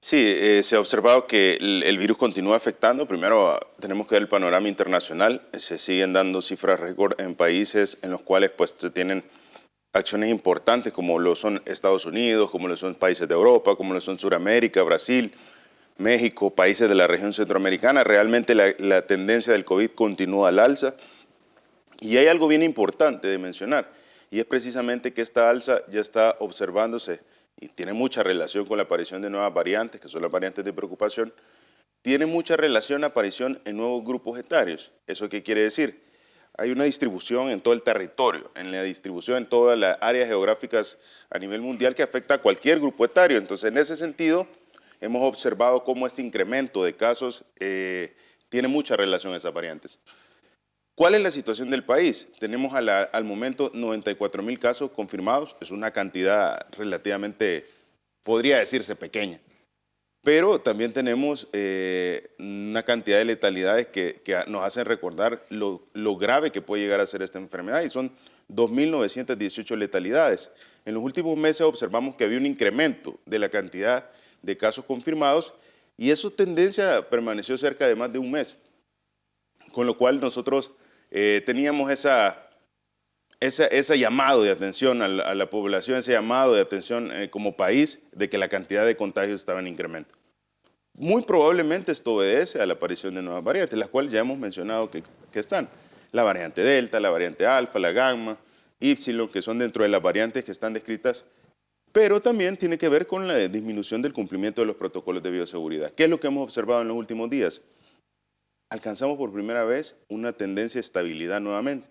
Sí, se ha observado que el virus continúa afectando. Primero, tenemos que ver el panorama internacional. Se siguen dando cifras récord en países en los cuales pues, se tienen acciones importantes, como lo son Estados Unidos, como lo son países de Europa, como lo son Sudamérica, Brasil, México, países de la región centroamericana. Realmente la tendencia del COVID continúa al alza. Y hay algo bien importante de mencionar, y es precisamente que esta alza ya está observándose y tiene mucha relación con la aparición de nuevas variantes, que son las variantes de preocupación, tiene mucha relación la aparición en nuevos grupos etarios. ¿Eso qué quiere decir? Hay una distribución en todo el territorio, en la distribución en todas las áreas geográficas a nivel mundial que afecta a cualquier grupo etario. Entonces, en ese sentido, hemos observado cómo este incremento de casos tiene mucha relación a esas variantes. ¿Cuál es la situación del país? Tenemos al momento 94.000 casos confirmados, es una cantidad relativamente, podría decirse, pequeña, pero también tenemos una cantidad de letalidades que nos hacen recordar lo grave que puede llegar a ser esta enfermedad, y son 2.918 letalidades. En los últimos meses observamos que había un incremento de la cantidad de casos confirmados, y esa tendencia permaneció cerca de más de un mes, con lo cual nosotros teníamos ese llamado de atención a la población, ese llamado de atención como país de que la cantidad de contagios estaba en incremento. Muy probablemente esto obedece a la aparición de nuevas variantes, las cuales ya hemos mencionado que están. La variante Delta, la variante Alfa, la Gamma, Y, que son dentro de las variantes que están descritas, pero también tiene que ver con la disminución del cumplimiento de los protocolos de bioseguridad. ¿Qué es lo que hemos observado en los últimos días? Alcanzamos por primera vez una tendencia de estabilidad nuevamente.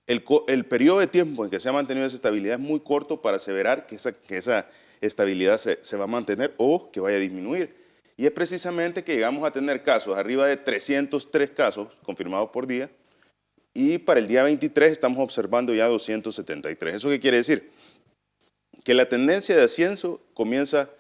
El periodo de tiempo en que se ha mantenido esa estabilidad es muy corto para aseverar que esa estabilidad se va a mantener o que vaya a disminuir. Y es precisamente que llegamos a tener casos, arriba de 303 casos confirmados por día, y para el día 23 estamos observando ya 273. ¿Eso qué quiere decir? Que la tendencia de ascenso comienza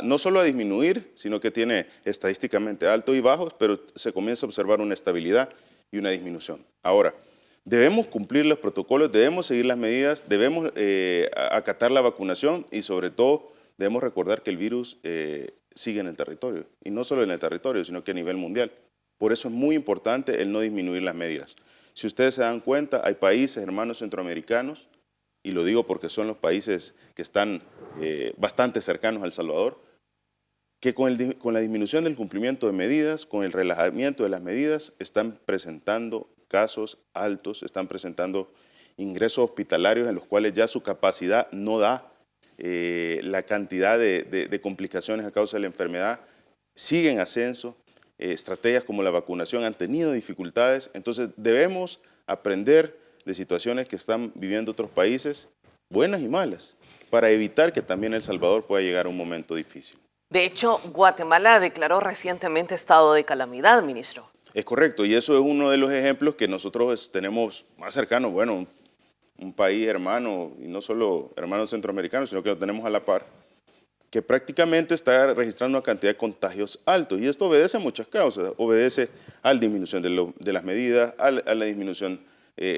no solo a disminuir, sino que tiene estadísticamente altos y bajos, pero se comienza a observar una estabilidad y una disminución. Ahora, debemos cumplir los protocolos, debemos seguir las medidas, debemos acatar la vacunación y sobre todo debemos recordar que el virus sigue en el territorio, y no solo en el territorio, sino que a nivel mundial. Por eso es muy importante el no disminuir las medidas. Si ustedes se dan cuenta, hay países, hermanos centroamericanos, y lo digo porque son los países que están bastante cercanos a El Salvador, que con la disminución del cumplimiento de medidas, con el relajamiento de las medidas, están presentando casos altos, están presentando ingresos hospitalarios en los cuales ya su capacidad no da la cantidad de complicaciones a causa de la enfermedad, sigue en ascenso, estrategias como la vacunación han tenido dificultades, entonces debemos aprender de situaciones que están viviendo otros países, buenas y malas, para evitar que también El Salvador pueda llegar a un momento difícil. De hecho, Guatemala declaró recientemente estado de calamidad, ministro. Es correcto, y eso es uno de los ejemplos que nosotros tenemos más cercanos, bueno, un país hermano, y no solo hermano centroamericano, sino que lo tenemos a la par, que prácticamente está registrando una cantidad de contagios altos, y esto obedece a muchas causas, obedece a la disminución de las medidas, a la disminución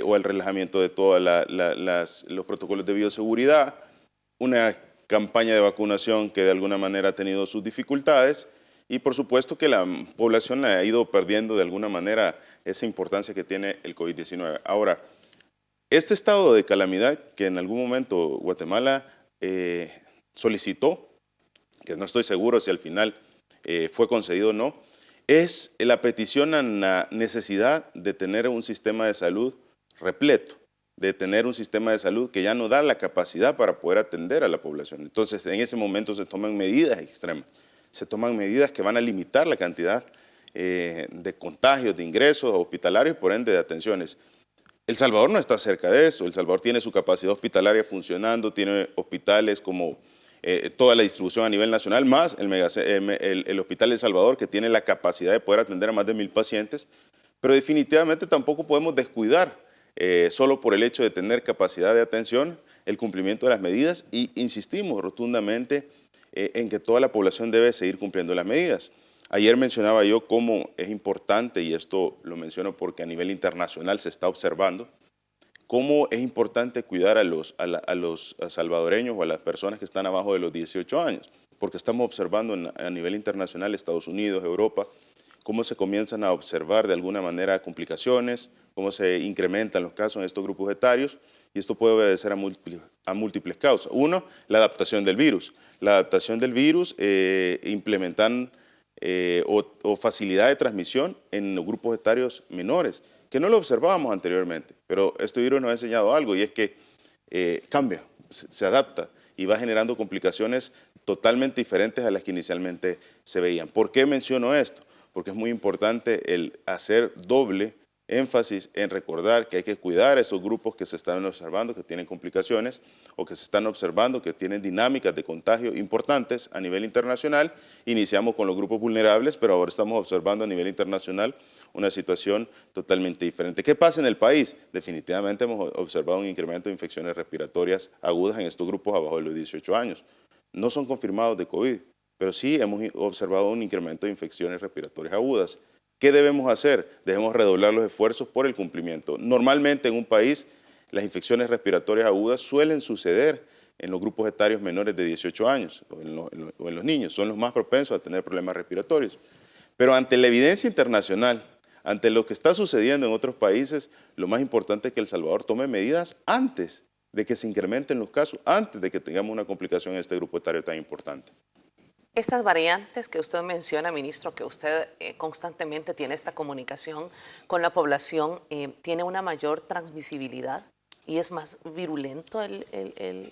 o al relajamiento de todos los protocolos de bioseguridad, una campaña de vacunación que de alguna manera ha tenido sus dificultades, y por supuesto que la población ha ido perdiendo de alguna manera esa importancia que tiene el COVID-19. Ahora, este estado de calamidad que en algún momento Guatemala solicitó, que no estoy seguro si al final fue concedido o no, es la petición a la necesidad de tener un sistema de salud repleto, de tener un sistema de salud que ya no da la capacidad para poder atender a la población. Entonces, en ese momento se toman medidas extremas, se toman medidas que van a limitar la cantidad de contagios, de ingresos hospitalarios, por ende de atenciones. El Salvador no está cerca de eso. El Salvador tiene su capacidad hospitalaria funcionando, tiene hospitales como toda la distribución a nivel nacional, más el Hospital El Salvador, que tiene la capacidad de poder atender a más de 1.000 pacientes, pero definitivamente tampoco podemos descuidar, solo por el hecho de tener capacidad de atención, el cumplimiento de las medidas, y insistimos rotundamente en que toda la población debe seguir cumpliendo las medidas. Ayer mencionaba yo cómo es importante, y esto lo menciono porque a nivel internacional se está observando, cómo es importante cuidar a los salvadoreños o a las personas que están abajo de los 18 años. porque estamos observando a nivel internacional, Estados Unidos, Europa, cómo se comienzan a observar de alguna manera complicaciones, cómo se incrementan los casos en estos grupos etarios, y esto puede obedecer a múltiples causas. Uno, la adaptación del virus. La adaptación del virus implementan o facilidad de transmisión en los grupos etarios menores, que no lo observábamos anteriormente, pero este virus nos ha enseñado algo, y es que cambia, se adapta y va generando complicaciones totalmente diferentes a las que inicialmente se veían. ¿Por qué menciono esto? Porque es muy importante el hacer doble énfasis en recordar que hay que cuidar a esos grupos que se están observando, que tienen complicaciones, o que se están observando que tienen dinámicas de contagio importantes a nivel internacional. Iniciamos con los grupos vulnerables, pero ahora estamos observando a nivel internacional una situación totalmente diferente. ¿Qué pasa en el país? Definitivamente hemos observado un incremento de infecciones respiratorias agudas en estos grupos abajo de los 18 años. No son confirmados de COVID, pero sí hemos observado un incremento de infecciones respiratorias agudas. ¿Qué debemos hacer? Debemos redoblar los esfuerzos por el cumplimiento. Normalmente en un país las infecciones respiratorias agudas suelen suceder en los grupos etarios menores de 18 años o en los niños. Son los más propensos a tener problemas respiratorios. Pero ante la evidencia internacional, ante lo que está sucediendo en otros países, lo más importante es que El Salvador tome medidas antes de que se incrementen los casos, antes de que tengamos una complicación en este grupo etario tan importante. Estas variantes que usted menciona, ministro, que usted constantemente tiene esta comunicación con la población, ¿tiene una mayor transmisibilidad y es más virulento el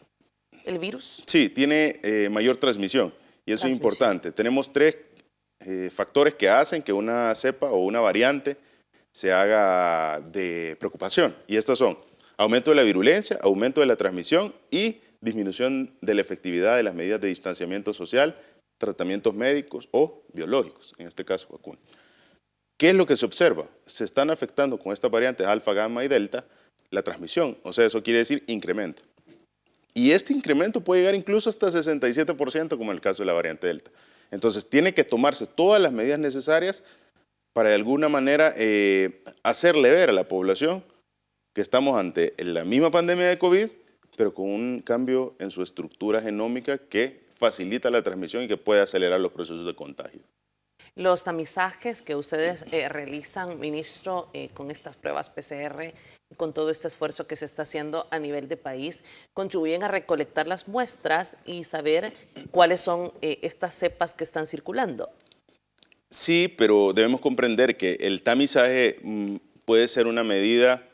virus? Sí, tiene mayor transmisión, y eso es importante. Tenemos tres factores que hacen que una cepa o una variante se haga de preocupación, y estos son aumento de la virulencia, aumento de la transmisión y disminución de la efectividad de las medidas de distanciamiento social, tratamientos médicos o biológicos, en este caso vacunas. ¿Qué es lo que se observa? Se están afectando con estas variantes alfa, gamma y delta la transmisión, o sea, eso quiere decir incremento. Y este incremento puede llegar incluso hasta 67%, como en el caso de la variante delta. Entonces, tiene que tomarse todas las medidas necesarias para de alguna manera hacerle ver a la población que estamos ante la misma pandemia de COVID, pero con un cambio en su estructura genómica que facilita la transmisión y que puede acelerar los procesos de contagio. Los tamizajes que ustedes realizan, ministro, con estas pruebas PCR, con todo este esfuerzo que se está haciendo a nivel de país, contribuyen a recolectar las muestras y saber cuáles son estas cepas que están circulando. Sí, pero debemos comprender que el tamizaje puede ser una medida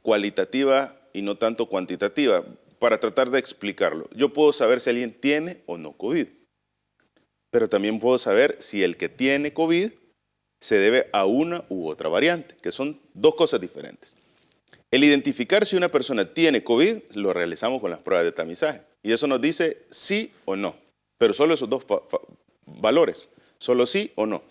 cualitativa y no tanto cuantitativa. Para tratar de explicarlo, yo puedo saber si alguien tiene o no COVID, pero también puedo saber si el que tiene COVID se debe a una u otra variante, que son dos cosas diferentes. El identificar si una persona tiene COVID lo realizamos con las pruebas de tamizaje, y eso nos dice sí o no, pero solo esos dos valores, solo sí o no.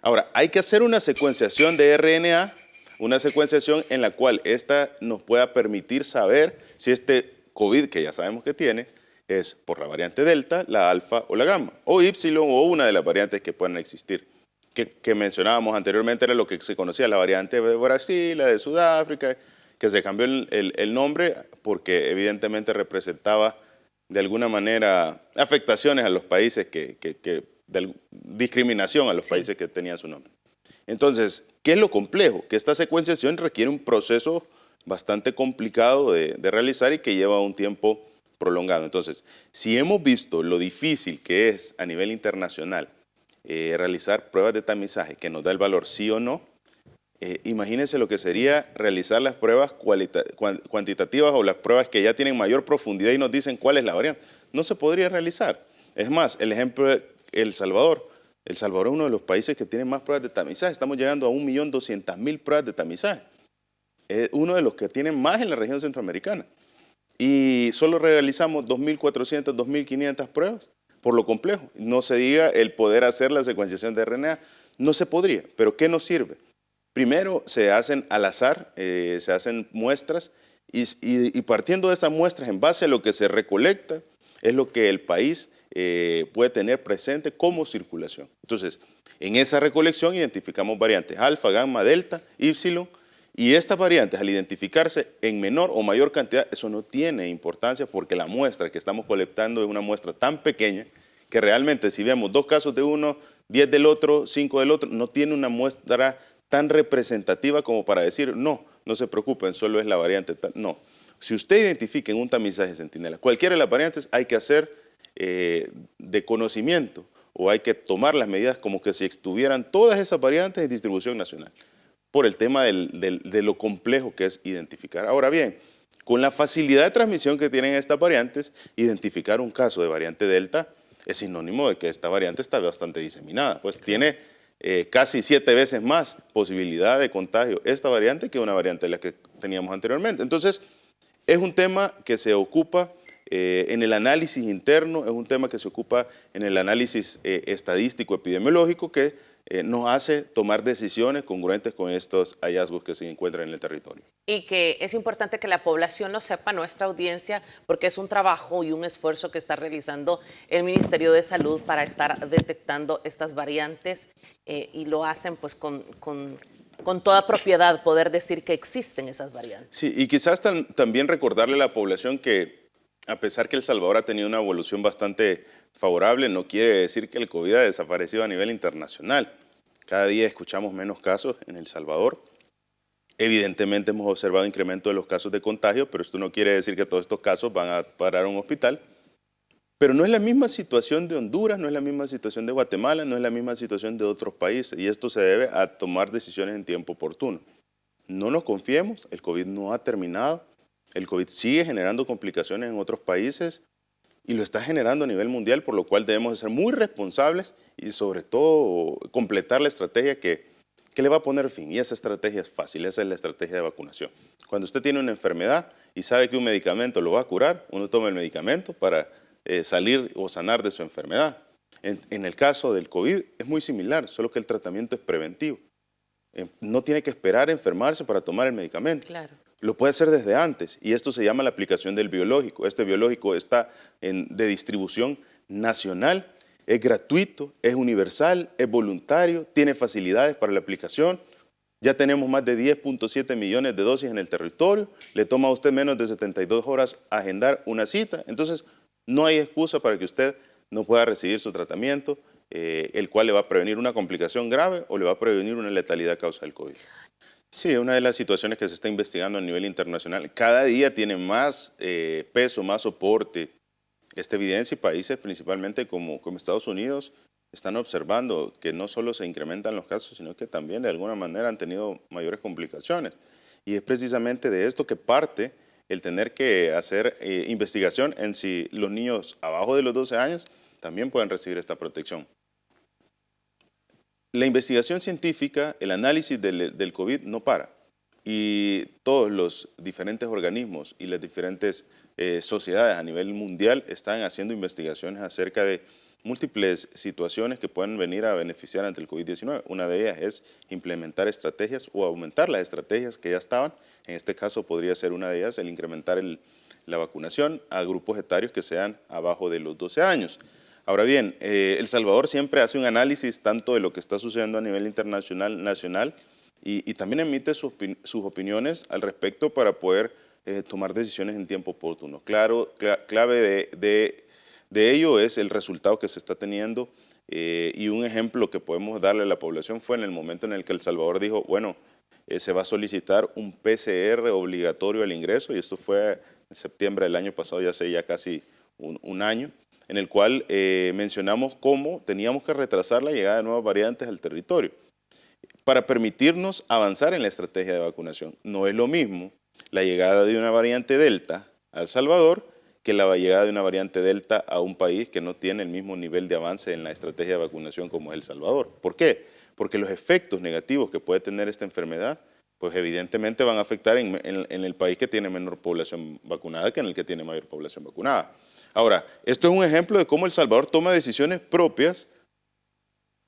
Ahora, hay que hacer una secuenciación de RNA, una secuenciación en la cual esta nos pueda permitir saber si este COVID, que ya sabemos que tiene, es por la variante delta, la alfa o la gamma, o ipsilon o una de las variantes que puedan existir. Que mencionábamos anteriormente era lo que se conocía, la variante de Brasil, la de Sudáfrica, que se cambió el nombre porque evidentemente representaba de alguna manera afectaciones a los países, discriminación a los países que tenían su nombre. Entonces, ¿qué es lo complejo? Que esta secuenciación requiere un proceso bastante complicado de realizar y que lleva un tiempo prolongado. Entonces, si hemos visto lo difícil que es a nivel internacional realizar pruebas de tamizaje que nos da el valor sí o no, imagínense lo que sería realizar las pruebas cuantitativas o las pruebas que ya tienen mayor profundidad y nos dicen cuál es la variante. No se podría realizar. Es más, el ejemplo de El Salvador. El Salvador es uno de los países que tiene más pruebas de tamizaje. Estamos llegando a 1.200.000 pruebas de tamizaje. Es uno de los que tienen más en la región centroamericana. Y solo realizamos 2.400, 2.500 pruebas por lo complejo. No se diga el poder hacer la secuenciación de RNA. No se podría. ¿Pero qué nos sirve? Primero, se hacen al azar, se hacen muestras y partiendo de esas muestras, en base a lo que se recolecta, es lo que el país puede tener presente como circulación. Entonces, en esa recolección identificamos variantes alfa, gamma, delta, ipsilon, y estas variantes al identificarse en menor o mayor cantidad, eso no tiene importancia porque la muestra que estamos colectando es una muestra tan pequeña que realmente si vemos 2 casos de uno, 10 del otro, 5 del otro, no tiene una muestra tan representativa como para decir, no, no se preocupen, solo es la variante tal. No, si usted identifica en un tamizaje centinela cualquiera de las variantes, hay que hacer de conocimiento o hay que tomar las medidas como que si estuvieran todas esas variantes en distribución nacional, por el tema de lo complejo que es identificar. Ahora bien, con la facilidad de transmisión que tienen estas variantes, identificar un caso de variante Delta es sinónimo de que esta variante está bastante diseminada, pues tiene casi 7 veces más posibilidad de contagio esta variante que una variante de la que teníamos anteriormente. Entonces, es un tema que se ocupa en el análisis interno, es un tema que se ocupa en el análisis estadístico epidemiológico que nos hace tomar decisiones congruentes con estos hallazgos que se encuentran en el territorio. Y que es importante que la población lo sepa, nuestra audiencia, porque es un trabajo y un esfuerzo que está realizando el Ministerio de Salud para estar detectando estas variantes y lo hacen pues con toda propiedad, poder decir que existen esas variantes. Sí, y quizás también recordarle a la población que a pesar que El Salvador ha tenido una evolución bastante favorable, no quiere decir que el COVID ha desaparecido a nivel internacional. Cada día escuchamos menos casos en El Salvador. Evidentemente hemos observado incremento de los casos de contagio, pero esto no quiere decir que todos estos casos van a parar a un hospital. Pero no es la misma situación de Honduras, no es la misma situación de Guatemala, no es la misma situación de otros países. Y esto se debe a tomar decisiones en tiempo oportuno. No nos confiemos, el COVID no ha terminado. El COVID sigue generando complicaciones en otros países y lo está generando a nivel mundial, por lo cual debemos ser muy responsables y sobre todo completar la estrategia que le va a poner fin. Y esa estrategia es fácil, esa es la estrategia de vacunación. Cuando usted tiene una enfermedad y sabe que un medicamento lo va a curar, uno toma el medicamento para salir o sanar de su enfermedad. En el caso del COVID es muy similar, solo que el tratamiento es preventivo. No tiene que esperar a enfermarse para tomar el medicamento. Claro. Lo puede hacer desde antes y esto se llama la aplicación del biológico. Este biológico está de distribución nacional, es gratuito, es universal, es voluntario, tiene facilidades para la aplicación. Ya tenemos más de 10.7 millones de dosis en el territorio, le toma a usted menos de 72 horas agendar una cita. Entonces, no hay excusa para que usted no pueda recibir su tratamiento, el cual le va a prevenir una complicación grave o le va a prevenir una letalidad a causa del COVID. Sí, es una de las situaciones que se está investigando a nivel internacional. Cada día tiene más peso, más soporte esta evidencia y países principalmente como Estados Unidos están observando que no solo se incrementan los casos, sino que también de alguna manera han tenido mayores complicaciones. Y es precisamente de esto que parte el tener que hacer investigación en si los niños abajo de los 12 años también pueden recibir esta protección. La investigación científica, el análisis del COVID no para y todos los diferentes organismos y las diferentes sociedades a nivel mundial están haciendo investigaciones acerca de múltiples situaciones que pueden venir a beneficiar ante el COVID-19. Una de ellas es implementar estrategias o aumentar las estrategias que ya estaban. En este caso podría ser una de ellas el incrementar la vacunación a grupos etarios que sean abajo de los 12 años. Ahora bien, El Salvador siempre hace un análisis tanto de lo que está sucediendo a nivel internacional, nacional, y también emite sus opiniones al respecto para poder tomar decisiones en tiempo oportuno. Claro, clave de ello es el resultado que se está teniendo y un ejemplo que podemos darle a la población fue en el momento en el que El Salvador dijo, bueno, se va a solicitar un PCR obligatorio al ingreso, y esto fue en septiembre del año pasado, ya hace ya casi un año, en el cual mencionamos cómo teníamos que retrasar la llegada de nuevas variantes al territorio para permitirnos avanzar en la estrategia de vacunación. No es lo mismo la llegada de una variante Delta a El Salvador que la llegada de una variante Delta a un país que no tiene el mismo nivel de avance en la estrategia de vacunación como es El Salvador. ¿Por qué? Porque los efectos negativos que puede tener esta enfermedad, pues evidentemente van a afectar en el país que tiene menor población vacunada que en el que tiene mayor población vacunada. Ahora, esto es un ejemplo de cómo El Salvador toma decisiones propias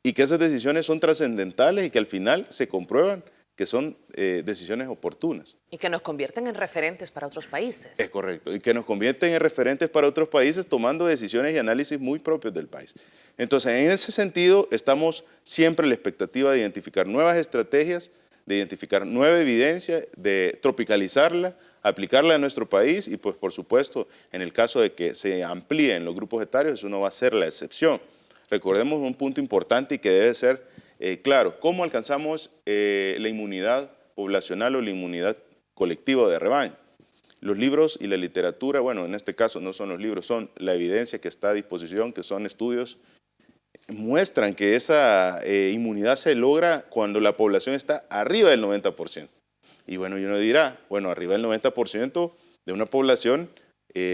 y que esas decisiones son trascendentales y que al final se comprueban que son decisiones oportunas. Y que nos convierten en referentes para otros países. Es correcto, y que nos convierten en referentes para otros países tomando decisiones y análisis muy propios del país. Entonces, en ese sentido, estamos siempre en la expectativa de identificar nuevas estrategias, de identificar nueva evidencia, de tropicalizarla aplicarla a nuestro país y pues por supuesto en el caso de que se amplíen los grupos etarios eso no va a ser la excepción. Recordemos un punto importante y que debe ser claro, ¿cómo alcanzamos la inmunidad poblacional o la inmunidad colectiva de rebaño? Los libros y la literatura, bueno, en este caso no son los libros, son la evidencia que está a disposición, que son estudios, muestran que esa inmunidad se logra cuando la población está arriba del 90%. Y bueno, uno dirá, bueno, arriba del 90% de una población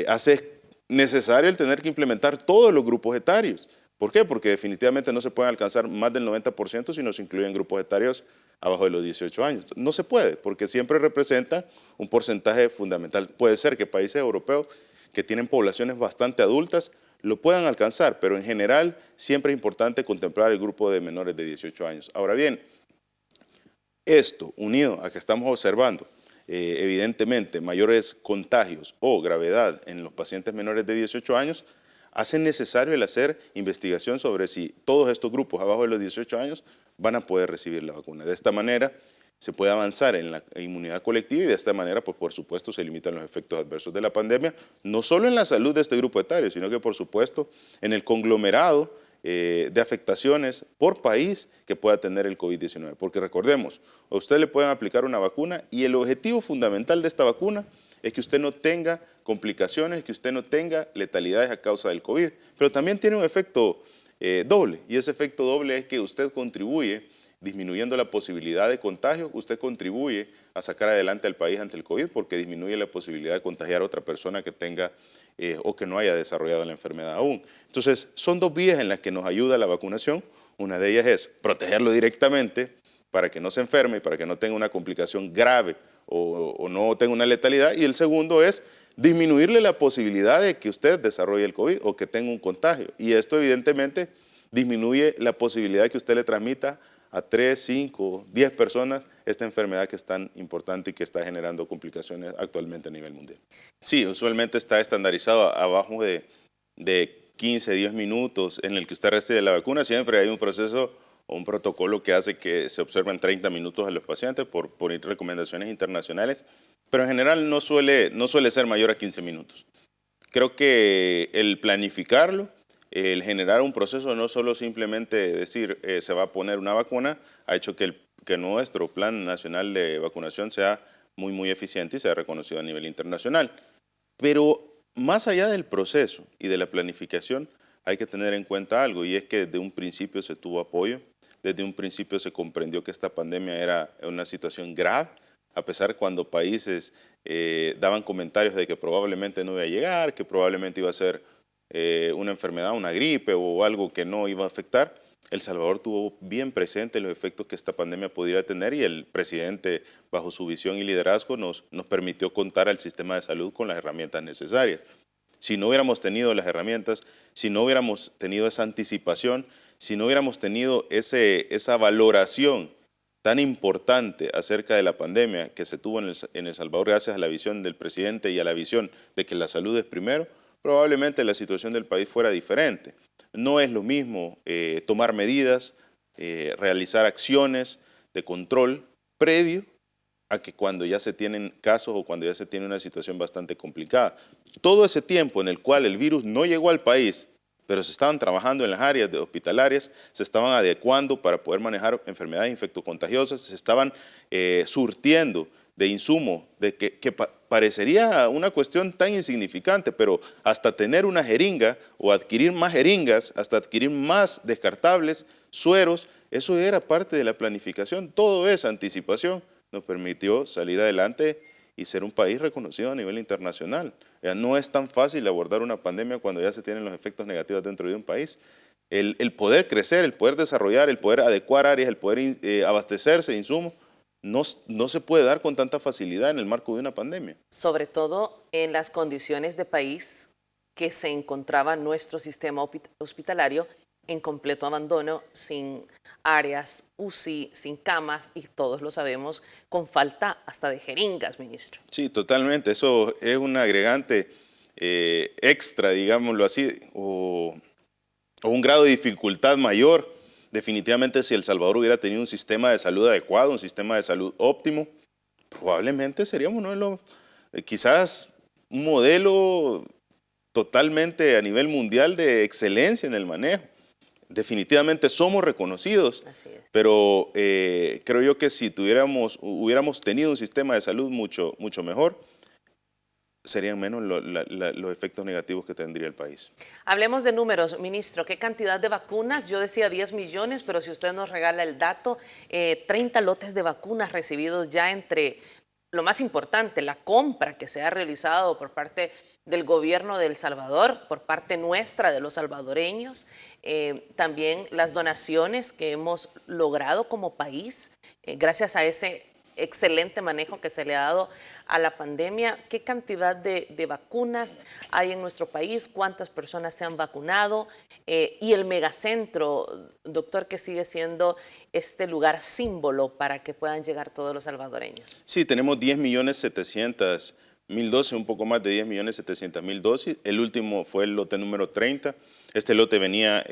hace necesario el tener que implementar todos los grupos etarios. ¿Por qué? Porque definitivamente no se pueden alcanzar más del 90% si no se incluyen grupos etarios abajo de los 18 años. No se puede, porque siempre representa un porcentaje fundamental. Puede ser que países europeos que tienen poblaciones bastante adultas lo puedan alcanzar, pero en general siempre es importante contemplar el grupo de menores de 18 años. Ahora bien, esto unido a que estamos observando evidentemente mayores contagios o gravedad en los pacientes menores de 18 años, hace necesario el hacer investigación sobre si todos estos grupos abajo de los 18 años van a poder recibir la vacuna. De esta manera se puede avanzar en la inmunidad colectiva y de esta manera, pues por supuesto, se limitan los efectos adversos de la pandemia, no solo en la salud de este grupo etario, sino que por supuesto en el conglomerado de afectaciones por país que pueda tener el COVID-19. Porque recordemos, a usted le pueden aplicar una vacuna y el objetivo fundamental de esta vacuna es que usted no tenga complicaciones, que usted no tenga letalidades a causa del COVID. Pero también tiene un efecto doble, y ese efecto doble es que usted contribuye, disminuyendo la posibilidad de contagio, usted contribuye a sacar adelante al país ante el COVID porque disminuye la posibilidad de contagiar a otra persona que tenga o que no haya desarrollado la enfermedad aún. Entonces, son dos vías en las que nos ayuda la vacunación. Una de ellas es protegerlo directamente para que no se enferme, para que no tenga una complicación grave o no tenga una letalidad. Y el segundo es disminuirle la posibilidad de que usted desarrolle el COVID o que tenga un contagio. Y esto evidentemente disminuye la posibilidad de que usted le transmita a 3, 5, 10 personas esta enfermedad que es tan importante y que está generando complicaciones actualmente a nivel mundial. Sí, usualmente está estandarizado abajo de 15, 10 minutos en el que usted recibe la vacuna. Siempre hay un proceso o un protocolo que hace que se observen 30 minutos a los pacientes por recomendaciones internacionales, pero en general no suele ser mayor a 15 minutos. Creo que el planificarlo, el generar un proceso, no solo simplemente decir se va a poner una vacuna, ha hecho que nuestro plan nacional de vacunación sea muy eficiente y sea reconocido a nivel internacional. Pero más allá del proceso y de la planificación, hay que tener en cuenta algo, y es que desde un principio se tuvo apoyo, desde un principio se comprendió que esta pandemia era una situación grave, a pesar cuando países daban comentarios de que probablemente no iba a llegar, que probablemente iba a ser una enfermedad, una gripe o algo que no iba a afectar. El Salvador tuvo bien presente los efectos que esta pandemia podría tener y el presidente, bajo su visión y liderazgo, nos permitió contar al sistema de salud con las herramientas necesarias. Si no hubiéramos tenido las herramientas, si no hubiéramos tenido esa anticipación, si no hubiéramos tenido esa valoración tan importante acerca de la pandemia que se tuvo en El Salvador gracias a la visión del presidente y a la visión de que la salud es primero, probablemente la situación del país fuera diferente. No es lo mismo tomar medidas, realizar acciones de control previo a que cuando ya se tienen casos o cuando ya se tiene una situación bastante complicada. Todo ese tiempo en el cual el virus no llegó al país, pero se estaban trabajando en las áreas hospitalarias, se estaban adecuando para poder manejar enfermedades infectocontagiosas, se estaban surtiendo de insumos, que parecería una cuestión tan insignificante, pero hasta tener una jeringa o adquirir más jeringas, hasta adquirir más descartables, sueros, eso era parte de la planificación. Toda esa anticipación nos permitió salir adelante y ser un país reconocido a nivel internacional. No es tan fácil abordar una pandemia cuando ya se tienen los efectos negativos dentro de un país. El poder crecer, el poder desarrollar, el poder adecuar áreas, el poder abastecerse de insumos, no se puede dar con tanta facilidad en el marco de una pandemia. Sobre todo en las condiciones de país que se encontraba nuestro sistema hospitalario en completo abandono, sin áreas UCI, sin camas, y todos lo sabemos, con falta hasta de jeringas, ministro. Sí, totalmente. Eso es un agregante extra, digámoslo así, o un grado de dificultad mayor. Definitivamente, si El Salvador hubiera tenido un sistema de salud adecuado, un sistema de salud óptimo, probablemente seríamos uno quizás un modelo totalmente a nivel mundial de excelencia en el manejo. Definitivamente somos reconocidos, Así es. pero creo yo que si hubiéramos tenido un sistema de salud mucho mejor, serían menos los efectos negativos que tendría el país. Hablemos de números, ministro. ¿Qué cantidad de vacunas? Yo decía 10 millones, pero si usted nos regala el dato, 30 lotes de vacunas recibidos ya entre, lo más importante, la compra que se ha realizado por parte del gobierno de El Salvador, por parte nuestra, de los salvadoreños, también las donaciones que hemos logrado como país, gracias a ese excelente manejo que se le ha dado a la pandemia. ¿Qué cantidad de vacunas hay en nuestro país? ¿Cuántas personas se han vacunado? Y el megacentro, doctor, que sigue siendo este lugar símbolo para que puedan llegar todos los salvadoreños. Sí, tenemos 10.700.000 dosis, un poco más de 10.700.000 dosis. El último fue el lote número 30. Este lote venía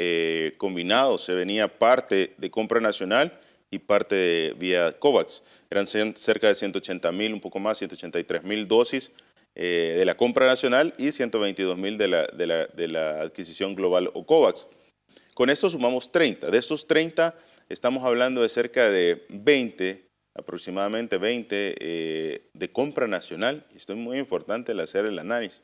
combinado, se venía parte de compra nacional y parte de vía COVAX. Eran cerca de 180.000, un poco más, 183.000 dosis de la compra nacional y 122.000 de la adquisición global o COVAX. Con esto sumamos 30. De estos 30 estamos hablando de cerca de 20, aproximadamente 20 de compra nacional. Y esto es muy importante el hacer el análisis.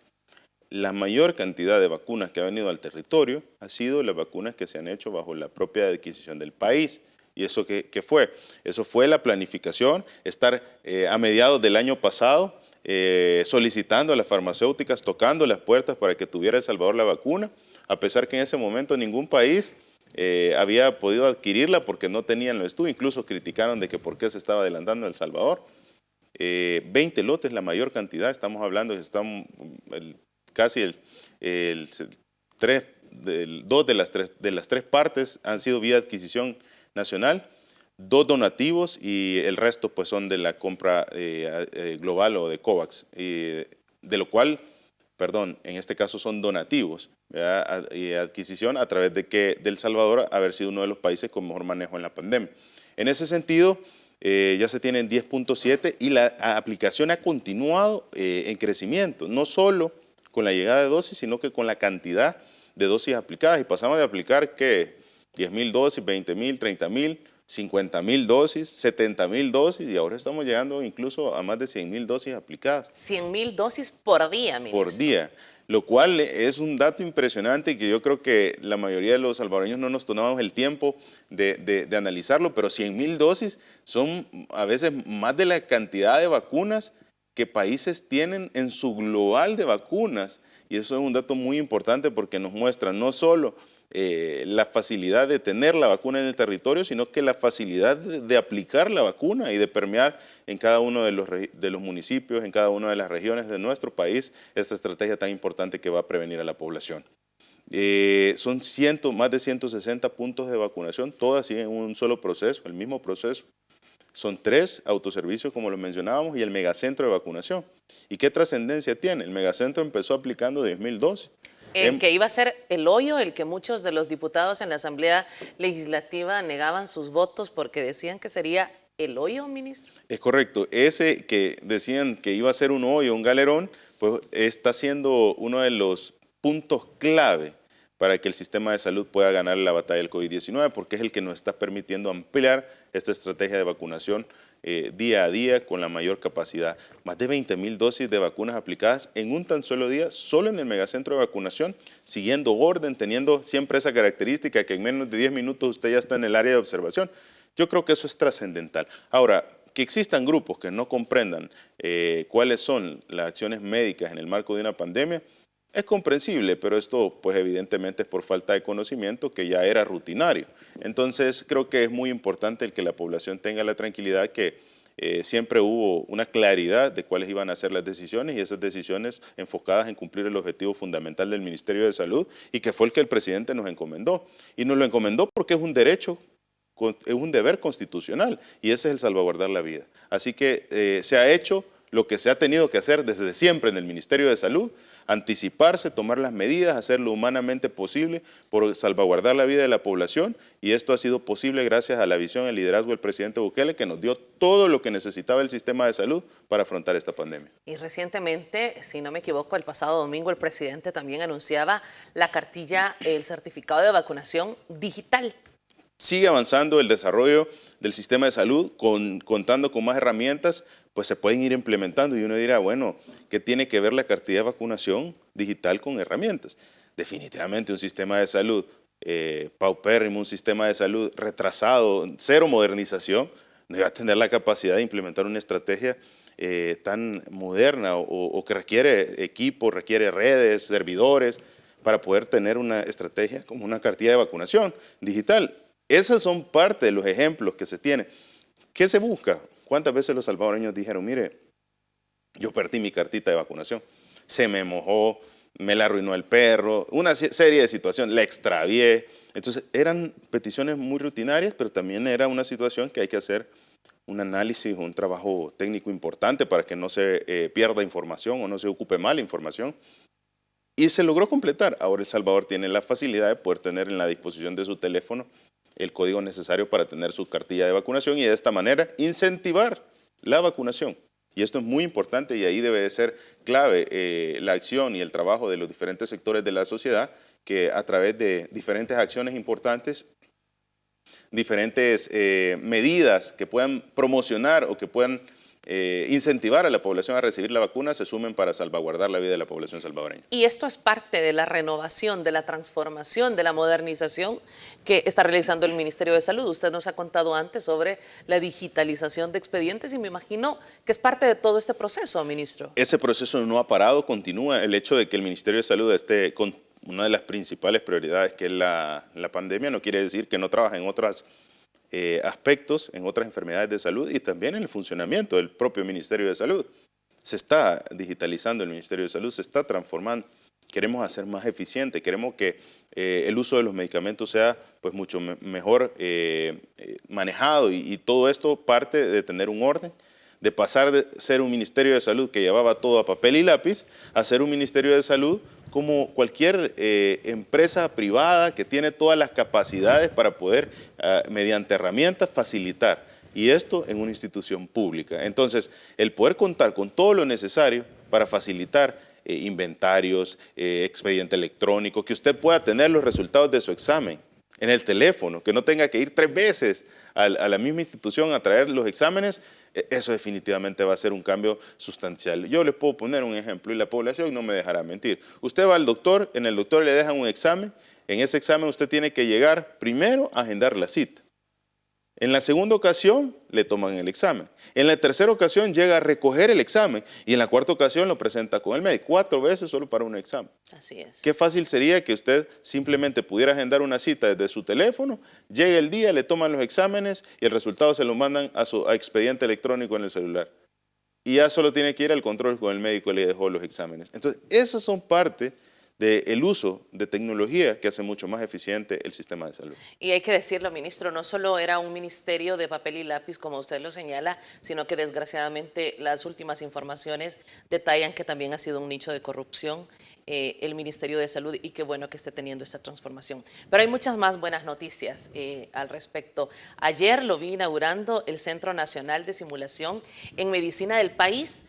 La mayor cantidad de vacunas que ha venido al territorio ha sido las vacunas que se han hecho bajo la propia adquisición del país. ¿Y eso qué fue? Eso fue la planificación, estar a mediados del año pasado solicitando a las farmacéuticas, tocando las puertas para que tuviera El Salvador la vacuna, a pesar que en ese momento ningún país había podido adquirirla porque no tenían los estudios. Incluso criticaron de que por qué se estaba adelantando El Salvador. 20 lotes, la mayor cantidad, estamos hablando de casi dos de las tres partes han sido vía adquisición nacional, 2 donativos y el resto pues son de la compra global o de COVAX, de lo cual, perdón, en este caso son donativos, y adquisición a través de que El Salvador haber sido uno de los países con mejor manejo en la pandemia. En ese sentido, ya se tienen 10.7 y la aplicación ha continuado en crecimiento, no solo con la llegada de dosis, sino que con la cantidad de dosis aplicadas. Y pasamos de aplicar que 10.000 dosis, 20.000, 30.000, 50.000 dosis, 70.000 dosis y ahora estamos llegando incluso a más de 100.000 dosis aplicadas. 100.000 dosis por día, ministro. Por día, lo cual es un dato impresionante y que yo creo que la mayoría de los salvadoreños no nos tomamos el tiempo de analizarlo, pero 100.000 dosis son a veces más de la cantidad de vacunas que países tienen en su global de vacunas. Y eso es un dato muy importante porque nos muestra no solo la facilidad de tener la vacuna en el territorio, sino que la facilidad de aplicar la vacuna y de permear en cada uno de los municipios, en cada una de las regiones de nuestro país, esta estrategia tan importante que va a prevenir a la población. Son más de 160 puntos de vacunación, todas siguen un solo proceso, el mismo proceso. Son 3 autoservicios, como lo mencionábamos, y el megacentro de vacunación. ¿Y qué trascendencia tiene? El megacentro empezó aplicando 10.000 dosis. El que iba a ser el hoyo, el que muchos de los diputados en la Asamblea Legislativa negaban sus votos porque decían que sería el hoyo, ministro. Es correcto. Ese que decían que iba a ser un hoyo, un galerón, pues está siendo uno de los puntos clave para que el sistema de salud pueda ganar la batalla del COVID-19, porque es el que nos está permitiendo ampliar esta estrategia de vacunación día a día con la mayor capacidad. Más de 20.000 dosis de vacunas aplicadas en un tan solo día, solo en el megacentro de vacunación, siguiendo orden, teniendo siempre esa característica que en menos de 10 minutos usted ya está en el área de observación. Yo creo que eso es trascendental. Ahora, que existan grupos que no comprendan cuáles son las acciones médicas en el marco de una pandemia, es comprensible, pero esto pues evidentemente es por falta de conocimiento que ya era rutinario. Entonces creo que es muy importante el que la población tenga la tranquilidad que siempre hubo una claridad de cuáles iban a ser las decisiones y esas decisiones enfocadas en cumplir el objetivo fundamental del Ministerio de Salud y que fue el que el presidente nos encomendó. Y nos lo encomendó porque es un derecho, es un deber constitucional y ese es el salvaguardar la vida. Así que se ha hecho lo que se ha tenido que hacer desde siempre en el Ministerio de Salud. anticiparse, tomar las medidas, hacer lo humanamente posible por salvaguardar la vida de la población, y esto ha sido posible gracias a la visión y el liderazgo del presidente Bukele, que nos dio todo lo que necesitaba el sistema de salud para afrontar esta pandemia. Y recientemente, si no me equivoco, el pasado domingo el presidente también anunciaba la cartilla, el certificado de vacunación digital. Sigue avanzando el desarrollo del sistema de salud, contando con más herramientas, pues se pueden ir implementando, y uno dirá, bueno, ¿qué tiene que ver la cartilla de vacunación digital con herramientas? Definitivamente un sistema de salud paupérrimo, un sistema de salud retrasado, cero modernización, no iba a tener la capacidad de implementar una estrategia tan moderna o que requiere equipo, requiere redes, servidores, para poder tener una estrategia como una cartilla de vacunación digital. Esos son parte de los ejemplos que se tienen. ¿Qué se busca? ¿Cuántas veces los salvadoreños dijeron, mire, yo perdí mi cartita de vacunación, se me mojó, me la arruinó el perro, una serie de situaciones, la extravié? Entonces eran peticiones muy rutinarias, pero también era una situación que hay que hacer un análisis, un trabajo técnico importante para que no se pierda información o no se ocupe mal información. Y se logró completar. Ahora El Salvador tiene la facilidad de poder tener en la disposición de su teléfono el código necesario para tener su cartilla de vacunación y de esta manera incentivar la vacunación. Y esto es muy importante, y ahí debe de ser clave la acción y el trabajo de los diferentes sectores de la sociedad, que a través de diferentes acciones importantes, diferentes medidas que puedan promocionar o que puedan incentivar a la población a recibir la vacuna, se sumen para salvaguardar la vida de la población salvadoreña. Y esto es parte de la renovación, de la transformación, de la modernización que está realizando el Ministerio de Salud. Usted nos ha contado antes sobre la digitalización de expedientes y me imagino que es parte de todo este proceso, ministro. Ese proceso no ha parado, continúa. El hecho de que el Ministerio de Salud esté con una de las principales prioridades, que es la pandemia, no quiere decir que no trabaje en otros aspectos, en otras enfermedades de salud y también en el funcionamiento del propio Ministerio de Salud. Se está digitalizando el Ministerio de Salud, se está transformando. Queremos hacer más eficiente, queremos que el uso de los medicamentos sea pues mucho mejor manejado, y todo esto parte de tener un orden, de pasar de ser un Ministerio de Salud que llevaba todo a papel y lápiz a ser un Ministerio de Salud como cualquier empresa privada que tiene todas las capacidades para poder, mediante herramientas, facilitar. Y esto en una institución pública. Entonces, el poder contar con todo lo necesario para facilitar inventarios, expediente electrónico, que usted pueda tener los resultados de su examen en el teléfono, que no tenga que ir 3 veces a la misma institución a traer los exámenes, eso definitivamente va a ser un cambio sustancial. Yo les puedo poner un ejemplo y la población no me dejará mentir. Usted va al doctor, en el doctor le dejan un examen, en ese examen usted tiene que llegar primero a agendar la cita. En la segunda ocasión le toman el examen. En la tercera ocasión llega a recoger el examen y en la cuarta ocasión lo presenta con el médico. 4 veces solo para un examen. Así es. Qué fácil sería que usted simplemente pudiera agendar una cita desde su teléfono, llega el día, le toman los exámenes y el resultado se lo mandan a su expediente electrónico en el celular. Y ya solo tiene que ir al control con el médico y le dejó los exámenes. Entonces, esas son parte del uso de tecnología que hace mucho más eficiente el sistema de salud. Y hay que decirlo, ministro, no solo era un ministerio de papel y lápiz, como usted lo señala, sino que desgraciadamente las últimas informaciones detallan que también ha sido un nicho de corrupción el Ministerio de Salud, y qué bueno que esté teniendo esta transformación. Pero hay muchas más buenas noticias al respecto. Ayer lo vi inaugurando el Centro Nacional de Simulación en Medicina del país.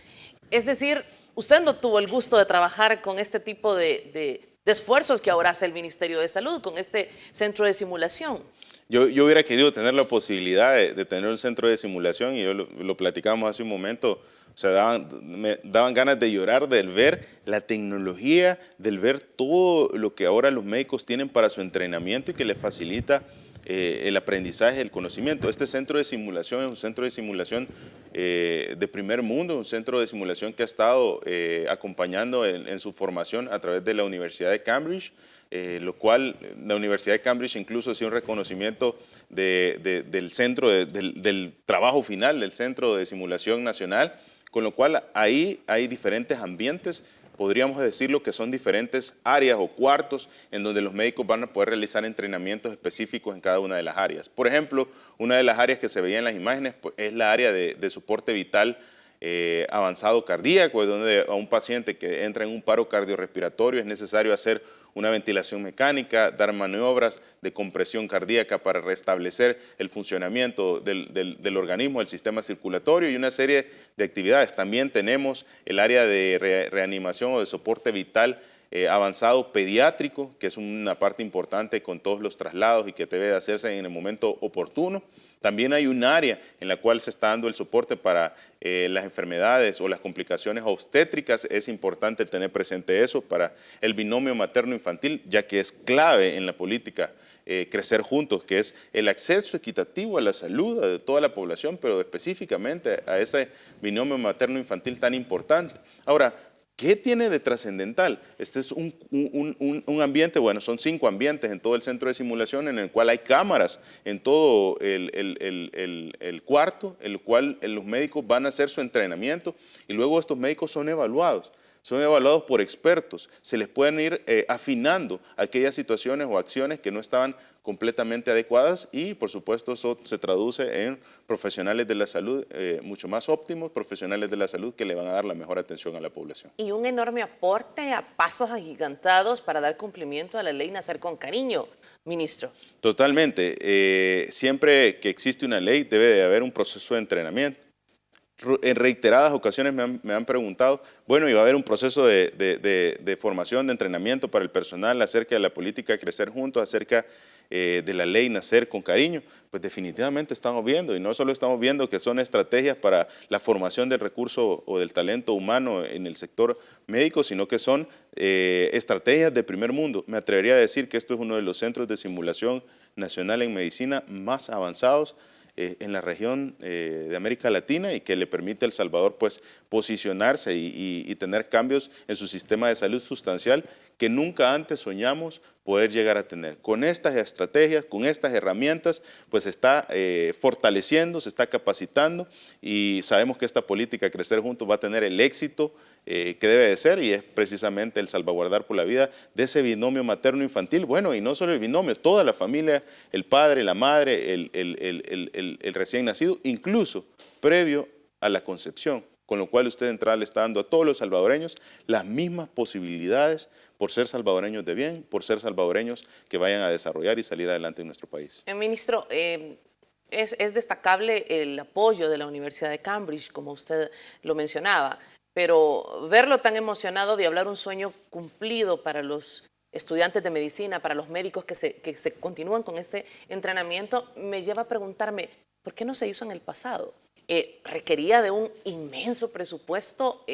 Es decir, usted no tuvo el gusto de trabajar con este tipo de esfuerzos que ahora hace el Ministerio de Salud, con este centro de simulación. Yo hubiera querido tener la posibilidad de tener un centro de simulación, y yo lo platicamos hace un momento. O sea, me daban ganas de llorar del ver la tecnología, del ver todo lo que ahora los médicos tienen para su entrenamiento y que les facilita el aprendizaje, el conocimiento. Este centro de simulación es un centro de simulación de primer mundo, un centro de simulación que ha estado acompañando en su formación a través de la Universidad de Cambridge, lo cual la Universidad de Cambridge incluso ha sido un reconocimiento del centro, del trabajo final del Centro de Simulación Nacional, con lo cual ahí hay diferentes ambientes, podríamos decirlo que son diferentes áreas o cuartos en donde los médicos van a poder realizar entrenamientos específicos en cada una de las áreas. Por ejemplo, una de las áreas que se veía en las imágenes pues, es la área de soporte vital avanzado cardíaco, donde a un paciente que entra en un paro cardiorrespiratorio es necesario hacer una ventilación mecánica, dar maniobras de compresión cardíaca para restablecer el funcionamiento del organismo, del sistema circulatorio y una serie de actividades. También tenemos el área de reanimación o de soporte vital avanzado pediátrico, que es una parte importante con todos los traslados y que debe de hacerse en el momento oportuno. También hay un área en la cual se está dando el soporte para las enfermedades o las complicaciones obstétricas. Es importante tener presente eso para el binomio materno-infantil, ya que es clave en la política Crecer Juntos, que es el acceso equitativo a la salud de toda la población, pero específicamente a ese binomio materno-infantil tan importante. Ahora, ¿qué tiene de trascendental? Este es un ambiente, bueno, son 5 ambientes en todo el centro de simulación en el cual hay cámaras en todo el cuarto, en el cual los médicos van a hacer su entrenamiento y luego estos médicos son evaluados por expertos. Se les pueden ir afinando aquellas situaciones o acciones que no estaban completamente adecuadas y, por supuesto, eso se traduce en profesionales de la salud mucho más óptimos, profesionales de la salud que le van a dar la mejor atención a la población. Y un enorme aporte a pasos agigantados para dar cumplimiento a la ley Nacer con Cariño, ministro. Totalmente. Siempre que existe una ley debe de haber un proceso de entrenamiento. En reiteradas ocasiones me han preguntado, bueno, ¿y va a haber un proceso de formación, de entrenamiento para el personal acerca de la política Crecer Juntos, acerca de la ley Nacer con Cariño? Pues definitivamente estamos viendo, y no solo estamos viendo que son estrategias para la formación del recurso o del talento humano en el sector médico, sino que son estrategias de primer mundo. Me atrevería a decir que esto es uno de los centros de simulación nacional en medicina más avanzados en la región de América Latina y que le permite a El Salvador pues, posicionarse y tener cambios en su sistema de salud sustancial que nunca antes soñamos poder llegar a tener. Con estas estrategias, con estas herramientas, pues se está fortaleciendo, se está capacitando y sabemos que esta política Crecer Juntos va a tener el éxito que debe de ser y es precisamente el salvaguardar por la vida de ese binomio materno-infantil. Bueno, y no solo el binomio, toda la familia, el padre, la madre, el recién nacido, incluso previo a la concepción, con lo cual usted de entrada le está dando a todos los salvadoreños las mismas posibilidades por ser salvadoreños de bien, por ser salvadoreños que vayan a desarrollar y salir adelante en nuestro país. Ministro, es destacable el apoyo de la Universidad de Cambridge, como usted lo mencionaba, pero verlo tan emocionado de hablar un sueño cumplido para los estudiantes de medicina, para los médicos que se continúan con este entrenamiento, me lleva a preguntarme, ¿por qué no se hizo en el pasado? Requería de un inmenso presupuesto,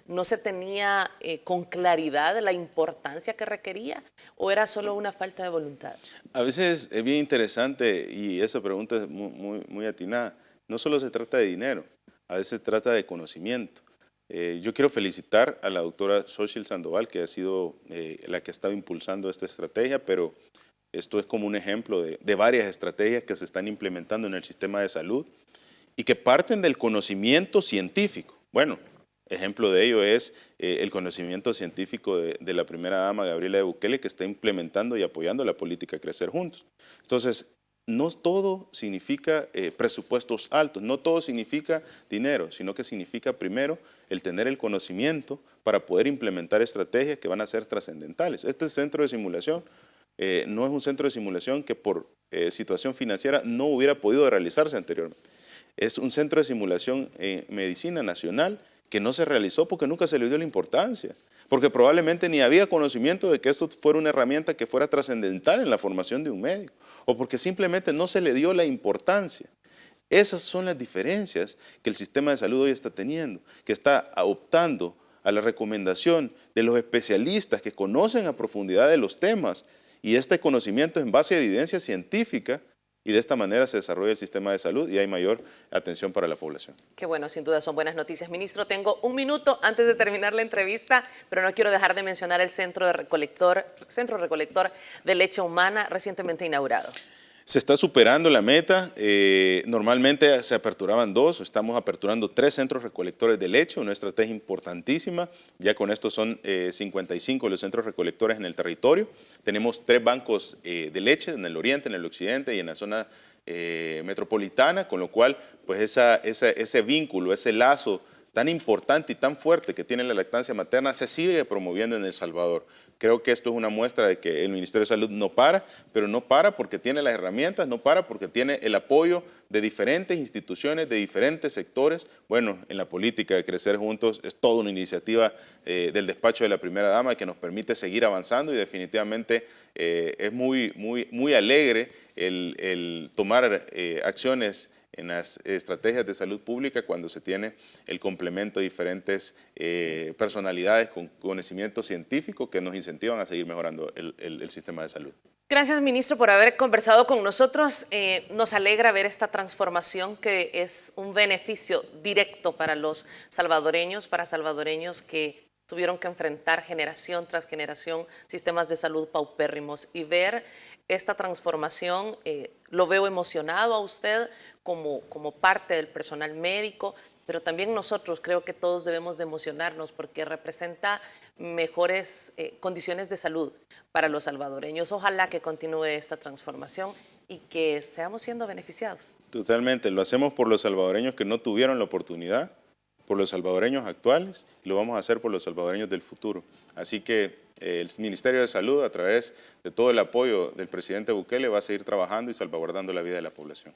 no se tenía con claridad la importancia que requería o era solo una falta de voluntad. A veces es bien interesante y esa pregunta es muy atinada. No solo se trata de dinero, a veces se trata de conocimiento. Yo quiero felicitar a la doctora Xochitl Sandoval, que ha sido la que ha estado impulsando esta estrategia, pero esto es como un ejemplo de varias estrategias que se están implementando en el sistema de salud y que parten del conocimiento científico. Bueno, ejemplo de ello es el conocimiento científico de la primera dama Gabriela de Bukele, que está implementando y apoyando la política Crecer Juntos. Entonces, no todo significa presupuestos altos, no todo significa dinero, sino que significa primero el tener el conocimiento para poder implementar estrategias que van a ser trascendentales. Este centro de simulación no es un centro de simulación que por situación financiera no hubiera podido realizarse anteriormente. Es un centro de simulación en medicina nacional que no se realizó porque nunca se le dio la importancia, porque probablemente ni había conocimiento de que eso fuera una herramienta que fuera trascendental en la formación de un médico, o porque simplemente no se le dio la importancia. Esas son las diferencias que el sistema de salud hoy está teniendo, que está optando a la recomendación de los especialistas que conocen a profundidad de los temas, y este conocimiento es en base a evidencia científica, y de esta manera se desarrolla el sistema de salud y hay mayor atención para la población. Qué bueno, sin duda son buenas noticias. Ministro, tengo un minuto antes de terminar la entrevista, pero no quiero dejar de mencionar el Centro Recolector de Leche Humana recientemente inaugurado. Se está superando la meta, normalmente se aperturaban 2, estamos aperturando 3 centros recolectores de leche, una estrategia importantísima, ya con esto son 55 los centros recolectores en el territorio, tenemos 3 bancos de leche en el oriente, en el occidente y en la zona metropolitana, con lo cual pues ese vínculo, ese lazo tan importante y tan fuerte que tiene la lactancia materna se sigue promoviendo en El Salvador. Creo que esto es una muestra de que el Ministerio de Salud no para, pero no para porque tiene las herramientas, no para porque tiene el apoyo de diferentes instituciones, de diferentes sectores. Bueno, en la política de Crecer Juntos es toda una iniciativa del despacho de la primera dama que nos permite seguir avanzando y definitivamente es muy alegre el tomar acciones en las estrategias de salud pública cuando se tiene el complemento de diferentes personalidades con conocimiento científico que nos incentivan a seguir mejorando el sistema de salud. Gracias, ministro, por haber conversado con nosotros. Nos alegra ver esta transformación que es un beneficio directo para los salvadoreños, para salvadoreños que tuvieron que enfrentar generación tras generación sistemas de salud paupérrimos, y ver esta transformación, lo veo emocionado a usted como parte del personal médico, pero también nosotros creo que todos debemos de emocionarnos porque representa mejores condiciones de salud para los salvadoreños. Ojalá que continúe esta transformación y que seamos siendo beneficiados. Totalmente, lo hacemos por los salvadoreños que no tuvieron la oportunidad, por los salvadoreños actuales, y lo vamos a hacer por los salvadoreños del futuro. Así que el Ministerio de Salud, a través de todo el apoyo del presidente Bukele, va a seguir trabajando y salvaguardando la vida de la población.